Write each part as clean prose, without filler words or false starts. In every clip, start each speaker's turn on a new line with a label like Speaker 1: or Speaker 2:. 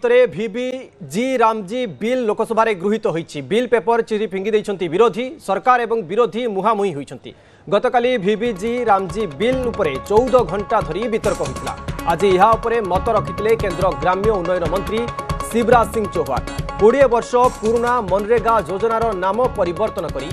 Speaker 1: VBG Ramji bill Lok Sabha गृहीत होईछि। Bill paper चिरी फिंगी दैछंती विरोधी सरकार एवं विरोधी मुहामुही होईछंती। गतकाली VBG रामजी बिल उपरे 14 घंटा धरी वितर्क होइतला। आज यहा उपरे मत रखिथिले केंद्र ग्राम्य उन्नयन मंत्री शिवराज सिंह चौहान। 20 वर्ष पुराना मनरेगा योजनार नाम परिवर्तन करी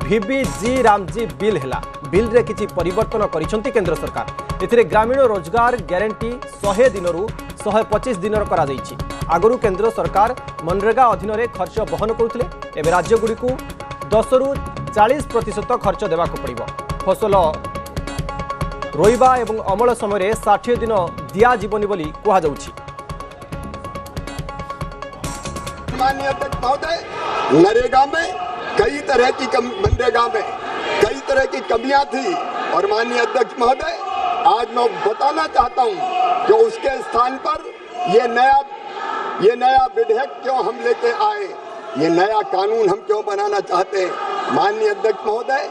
Speaker 1: VBG रामजी बिल हैला। बिल रे किछि परिवर्तन करिसंती केंद्र सरकार। एथिरे ग्रामीण रोजगार ग्यारंटी 100 दिनरू 125 दिन करा दैछि। आगरू केंद्र सरकार मनरेगा अधीन रे खर्च बहन करुथिले। एबे राज्य गुडी को 10 रु 40% खर्च देबाक पड़िबो। फसल रोइबा एवं अमल समय रे 60 दिन दिया जीवनी बोली कुहा जाउछि।
Speaker 2: माननीय अध्यक्ष महोदय, नरेगा में कई तरह की मनरेगा में कई तरह की कमियां थी और माननीय अध्यक्ष महोदय आज मैं बताना चाहता हूं कि उसके स्थान पर ये नया विधेयक क्यों हम लेके आए, ये नया कानून हम क्यों बनाना चाहते हैं। माननीय अध्यक्ष महोदय,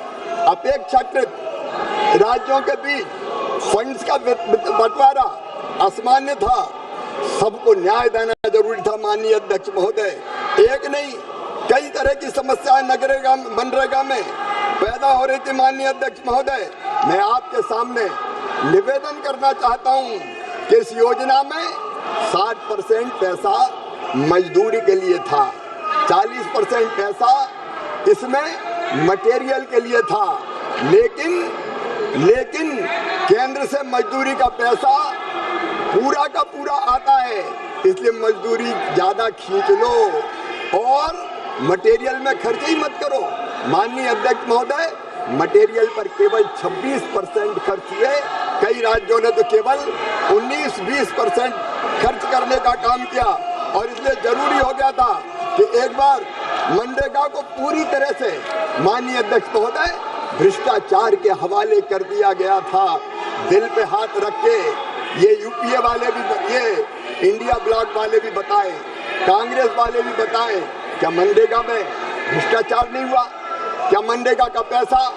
Speaker 2: अपेक्षाकृत राज्यों के बीच फंड्स का बंटवारा असामान्य था, सबको न्याय देना जरूरी था। माननीय अध्यक्ष महोदय, एक नहीं कई तरह की समस्याएं मनरेगा में पैदा हो रही थी। माननीय अध्यक्ष महोदय, मैं आपके सामने निवेदन करना चाहता हूं कि इस योजना में 60% पैसा मजदूरी के लिए था, 40% पैसा इसमें मटेरियल के लिए था, लेकिन केंद्र से मजदूरी का पैसा पूरा का पूरा आता है, इसलिए मजदूरी ज्यादा खींच लो और मटेरियल में खर्च ही मत करो। माननीय अध्यक्ष महोदय, मटेरियल पर केवल 26% खर्च हुए, कई राज्यों ने तो केवल 19-20% खर्च करने का काम किया और इसलिए जरूरी हो गया था कि एक बार मनरेगा को पूरी तरह से माननीय अध्यक्ष महोदय भ्रष्टाचार के हवाले कर दिया गया था। दिल पे हाथ रख के ये यूपीए वाले भी, ये इंडिया ब्लॉक वाले भी बताएं, कांग्रेस वाले भी बताएं, क्या मनरेगा में भ्रष्टाचार नहीं हुआ? क्या मनरेगा का पैसा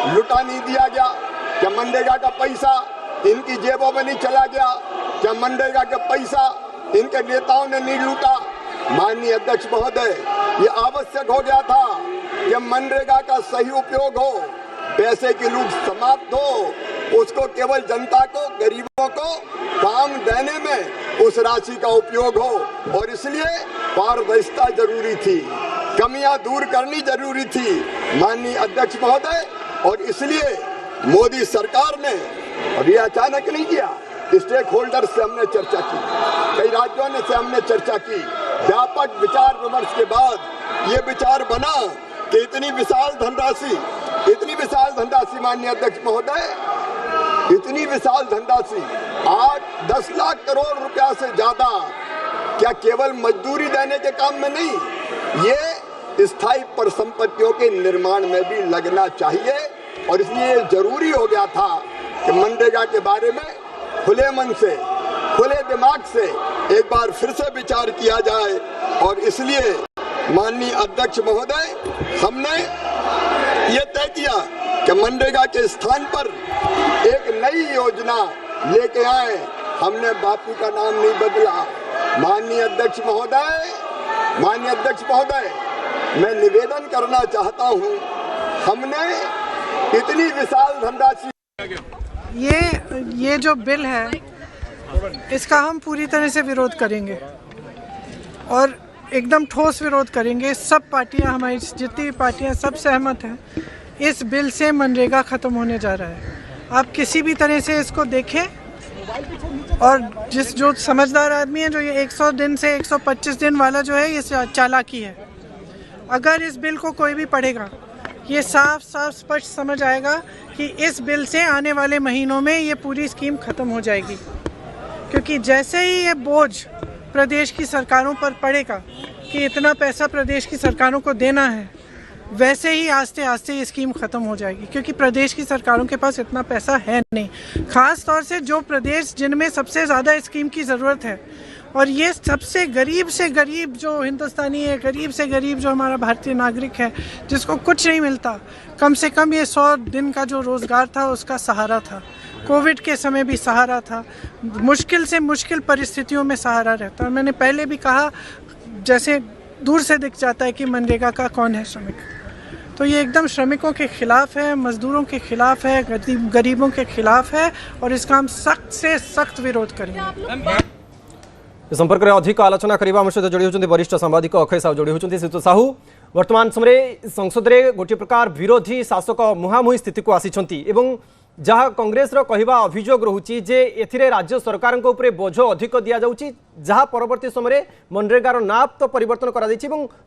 Speaker 2: लुटा नहीं दिया गया? क्या मनरेगा का पैसा इनकी जेबों में नहीं चला गया? क्या मनरेगा का पैसा इनके नेताओं ने नहीं लूटा? माननीय अध्यक्ष महोदय, ये आवश्यक हो गया था कि मनरेगा का सही उपयोग हो, पैसे की लूट समाप्त हो, उसको केवल जनता को, गरीबों को काम देने में उस राशि का उपयोग हो और इसलिए पारदर्शिता जरूरी थी, कमियां दूर करनी जरूरी थी। माननीय अध्यक्ष महोदय, और इसलिए मोदी सरकार ने, और ये अचानक नहीं किया, स्टेक होल्डर से हमने चर्चा की, कई राज्यों से हमने चर्चा की, व्यापक विचार विमर्श के बाद ये विचार बना कि इतनी विशाल धनराशि माननीय अध्यक्ष महोदय, इतनी विशाल धनराशि 8-10 लाख करोड़ रुपया से ज्यादा क्या केवल मजदूरी देने के काम में नहीं, ये स्थायी परिसंपत्तियों के निर्माण में भी लगना चाहिए और इसलिए जरूरी हो गया था कि मनरेगा के बारे में खुले मन से, खुले दिमाग से एक बार फिर से विचार किया जाए और इसलिए माननीय अध्यक्ष महोदय, हमने ये तय किया कि मनरेगा के स्थान पर एक नई योजना लेके आए। हमने बापू का नाम नहीं बदला। माननीय अध्यक्ष महोदय, मैं निवेदन करना चाहता हूं, हमने इतनी विशाल धनराशि,
Speaker 3: ये जो बिल है इसका हम पूरी तरह से विरोध करेंगे और एकदम ठोस विरोध करेंगे। सब पार्टियां, हमारी जितनी भी पार्टियां, सब सहमत हैं इस बिल से मनरेगा ख़त्म होने जा रहा है। आप किसी भी तरह से इसको देखें और जो समझदार आदमी है, जो ये 100 दिन से 125 दिन वाला जो है, ये चालाकी है। अगर इस बिल को कोई भी पढ़ेगा, ये साफ स्पष्ट समझ आएगा कि इस बिल से आने वाले महीनों में ये पूरी स्कीम ख़त्म हो जाएगी, क्योंकि जैसे ही ये बोझ प्रदेश की सरकारों पर पड़ेगा कि इतना पैसा प्रदेश की सरकारों को देना है, वैसे ही आस्ते आस्ते ये स्कीम ख़त्म हो जाएगी, क्योंकि प्रदेश की सरकारों के पास इतना पैसा है नहीं। ख़ास तौर से जो प्रदेश जिनमें सबसे ज़्यादा स्कीम की ज़रूरत है, और ये सबसे गरीब से गरीब जो हिंदुस्तानी है, गरीब से गरीब जो हमारा भारतीय नागरिक है, जिसको कुछ नहीं मिलता, कम से कम ये 100 दिन का जो रोज़गार था उसका सहारा था, कोविड के समय भी सहारा था, मुश्किल से मुश्किल परिस्थितियों में सहारा रहता है। मैंने पहले भी कहा, जैसे दूर से दिख जाता है कि मनरेगा का कौन है श्रमिक, तो ये एकदम श्रमिकों के खिलाफ है, मजदूरों के खिलाफ है, गरीबों के खिलाफ है और इसका हम सख्त से सख्त विरोध करेंगे।
Speaker 1: इस संपर्क में अधिक आलोचना करने आम सहित जोड़ी होती वरिष्ठ सांबादिक अक्षय साहू जोड़ी होती। श्रीयुत साहू, वर्तमान समय संसद में गोटे प्रकार विरोधी शासक मुहांमुही स्थिति को आसी जहाँ कांग्रेस कहवा अभियोग रोचे जे एथिरे राज्य सरकार उपरे बोझ अधिक दि जाऊँगी, जहाँ परवर्ती समय मनरेगार ना तो परिवर्तन करा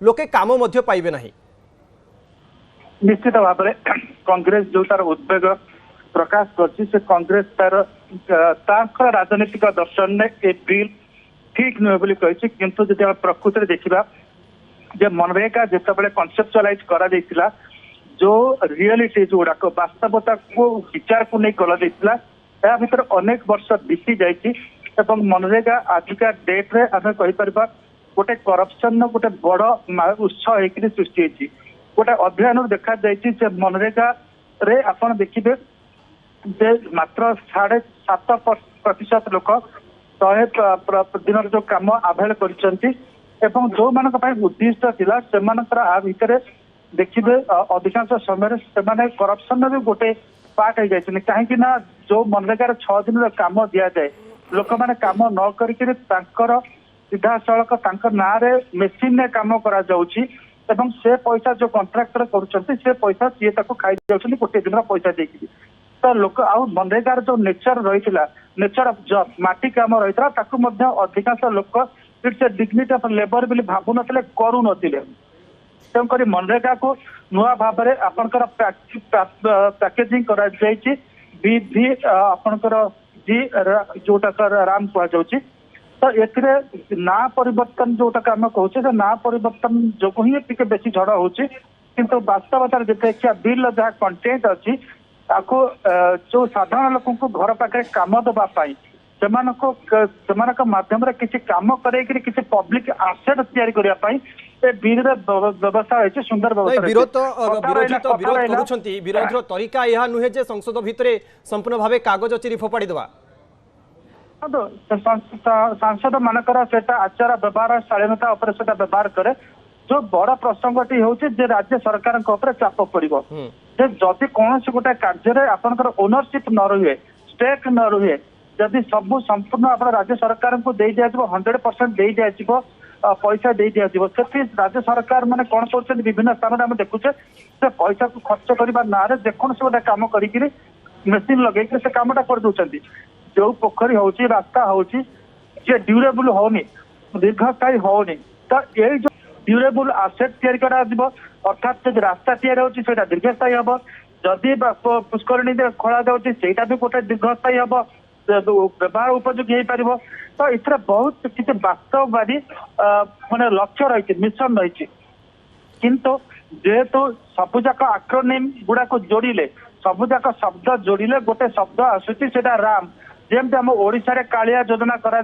Speaker 1: लोके काम पाइबे नहीं।
Speaker 4: निश्चित भाव में कांग्रेस जो तार उद्वेग प्रकाश कर कांग्रेस तार राजनीतिक दर्शन ने ए बिल ठीक नुहे बोली कही, किंतु जब प्रकृति में देखा जे मनरेगा जिते कनसेप्चुअलाइज करा जो रियलिटी जो गुड़ाक वास्तवता को विचार को नहीं करा भर अनेक वर्ष बीती जाइए मनरेगा आजिका डेट रे आम कहीपर गोटे करप्शन गोटे बड़ उत्स होकर सृष्टि होती। गोटे अध्ययन देखा जाए मनरेगा रे आपण देखिए जे मात्र 7.5% लोक 100 दिन जो कम आभेल कर जो मान उद्दिष्ट थिला से आ भितर देखिए अधिकांश समय से करप्शन भी गोटे पार्ट हो जाए कहीं जो मनरेगा 6 दिन कम दि जाए लोक मैंने कम न कर सीधा सड़क ना मेसीन रे कम करा जाउछि एवं से पैसा जो कंट्राक्टर करुछंती से पैसा सी खाई जाउछंती गोटे दिन पैसा देकी तो लोक आउ मनरेगार जो नेचर रही नेचर ऑफ जॉब माटी काम रही अधिकांश लोक it's a dignity of labour बोली भावु नथिले करू नथिले। तेणुक मनरेगा को नुआ भाव में आपंकर पैकेजिंग करा जायछि भी आपंकर जी जोटा राम कह जाउछि तो एथिरे ना परिवर्तन जोटा आम कहूँ ना परिवर्तन जो ही टिके बेसी झड़ होछि किंतु वास्तवता देखिए बिल जहाँ कंटेंट अच्छी ताको जो साधारण लोक को घर पाखे काम देवाई से माध्यम किसी काम कर पब्लिक आसेट या बिल व्यवस्था है सुंदर व्यवस्था
Speaker 1: विरोध तरीका यह नुहे जे संसद भितर संपूर्ण भाव कागज चिरी फोपाड़ी देवा
Speaker 4: सांसद मानकर से आचार व्यवहार शालीनता व्यवहार करे जो बड़ प्रसंगटी हूँ राज्य सरकार चाप पड़ो जदि कौन गोटे कार्य आपंकर ओनरशिप न रुहे स्टेक न रुहे जदि सब संपूर्ण आप राज्य सरकार को दे दिया 100% दे दिया पैसा दे दिया से राज्य सरकार मैंने कौन कर विभिन्न स्थान में देखुचे से पैसा को खर्च करने ना जेकोसी गोटे कम कर मेसीन लगे से कमटा कर दौरान जो पोखरी हो रास्ता हो ड्यूरेबल होनी दीर्घस्थायी होनी तो यही जो ड्यूरेबल आसेट तैयारी अर्थात जो रास्ता तैयारी होता दीर्घस्थायी हम जदि पुष्करणी खोला जाटा भी गोटे दीर्घस्थायी हम व्यवहार उपयोगी हो पार तो इतना बहुत किसी वास्तववादी माने लक्ष्य रही मिशन रही किंतु जेहेतु सबुजाक आक्रोनिम गुड़ा को जोड़िले सबुजाक शब्द जोड़िले गोटे शब्द आसूची राम जमती आम ओडिशा रे कालिया योजना करा